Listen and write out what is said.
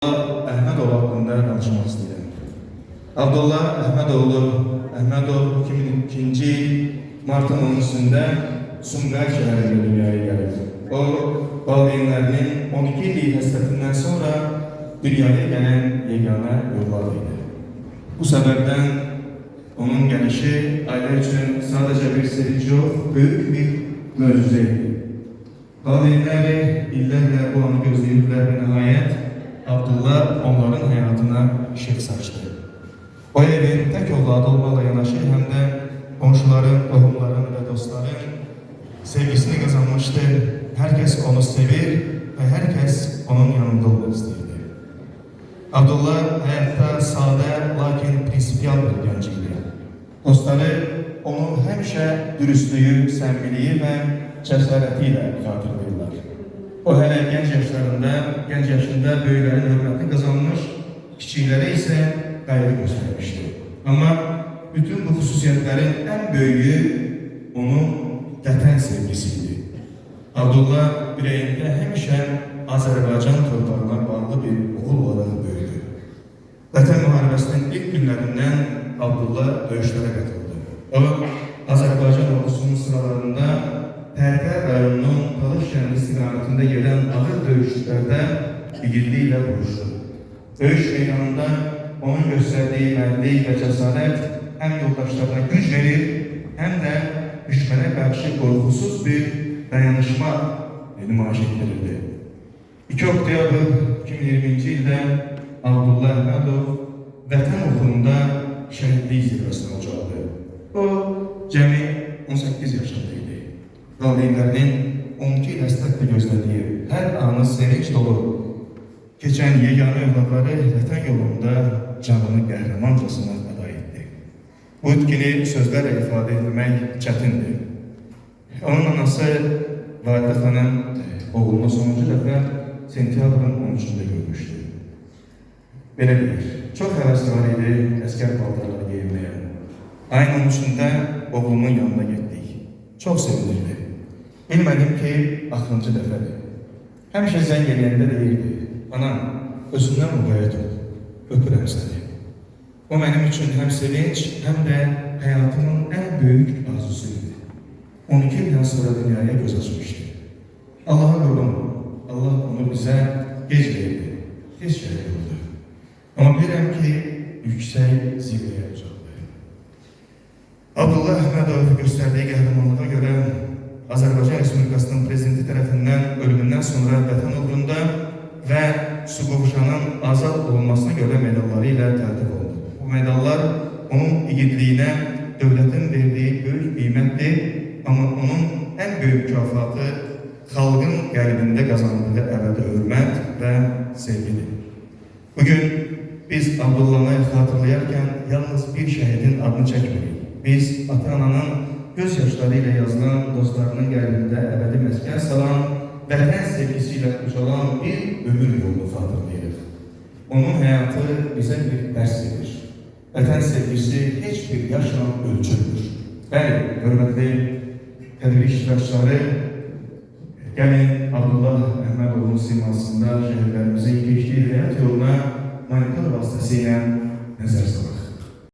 Əhmədoğlu haqqında danışmaq istəyirəm. Abdullah Əhmədov 2002-ci martın 13-də Sumqayıt şəhərində dünyaya gəlir. O, valideynlərinin 12 illik həsrətindən sonra dünyaya gələn yeganə yolları idi. Bu səbəbdən onun gəlişi ailə üçün sadəcə bir sevinç yox, böyük bir möcüzə idi. Valideynləri illərlə bu anı gözləyirdilər və nəhayət Abdullah onların həyatına işıq saçdı. O evin tək ovladı olmaqla yanaşı, həm də qonşuların, qohumların və dostların sevgisini qazanmışdı. Hər kəs onu sevir və hər kəs onun yanında olmaq istəyirdi. Abdullah həyatda sadə, lakin prinsipial bir gənc idi. Dostları onu həmişə dürüstlüyü, səmimiliyi və cəsarəti ilə xatırlayırlar. O hələ gənc yaşında böyüklərin hörmətini qazanmış, kiçiklərə isə qayğı göstərmişdi. Amma bütün bu xüsusiyyətlərin ən böyüyü onun vətən sevgisiydi. Abdullah ürəyində həmişə Azərbaycan torpağına bağlı bir oğul olaraq böyüdü. Vətən müharibəsinin ilk günlərindən Abdullah döyüşlərə qatıldı. O, Azərbaycan ordusunun sıralarında Tərtər rayonunun Talış kəndi istiqamətində gedən ağır döyüşlərdə igidliklə vuruşdu. Döyüş meydanında onun göstərdiyi mərdlik və cəsarət həm yoldaşlarına güc verir, həm də düşmənə qarşı qorxusuz bir dayanışma nümayiş etdirildi. 2 oktyabr 2020-ci ildə Abdullah Əhmədov vətən uğrunda şəhidlik zirvəsinə ucaldı. O, cəmi 18 yaşında idi. Valideynlərinin 12 il həsrətlə gözlədiyi hər anı sevinç dolu keçən yeganə övladları vətən yolunda canını qəhrəmancasına fəda etdi. Bu itkini sözlərlə ifadə etmək çətindir. Onun anası Validə xanım oğlunu sonuncu dəfə sentyabrın 13-də görmüşdü. Belə deyir, çox həvəsvar idi əskər paltarları geyinməyə. Ayın 13-də oğlumun yanına getdik. Çox sevinirdi. Bilmədim ki, axırıncı dəfədir. Həmişə zəng eləyəndə deyirdi, anam, özündən müqayyət ol, öpürəm səni. O mənim üçün həm sevinç, həm də həyatımın ən böyük arzusuydu. 12 ildən sonra dünyaya göz açmışdı. Allah'a qurban, Allah onu bizə gec verdi, tez şəhər oldu. Amma bilirəm ki, yüksək zirvəyə ucaldı. Abdullah Əhmədov göstərdiyi qəhrəmanlığa görə Azərbaycan Respublikasının prezidenti tərəfindən ölümündən sonra vətən uğrunda və Suqovuşanın azad olunmasına görə medalları ilə təltif olundu. Bu medallar onun igidliyinə dövlətin verdiyi böyük qiymətdir, amma onun ən böyük mükafatı xalqın qəlbində qazandığı əbədi hörmət və sevgidir. Bugün biz Abdullah'ı xatırlayarkən yalnız bir şəhidin adını çəkmirik. Biz ata-ananın göz yaşları ilə yazılan, dostlarının qəlbində əbədi məskən salan, vətən sevgisi ilə ucalan bir ömür yolunu xatırlayırıq. Onun həyatı bizə bir dərs verir. Vətən sevgisi heç bir yaşla ölçülmür. Bəli, hörmətli tədbir iştirakçıları, gəlin Abdullah Əhmədovun simasında şəhidlərimizin keçdiyi həyat yoluna monitor vasitəsilə nəzər salaq.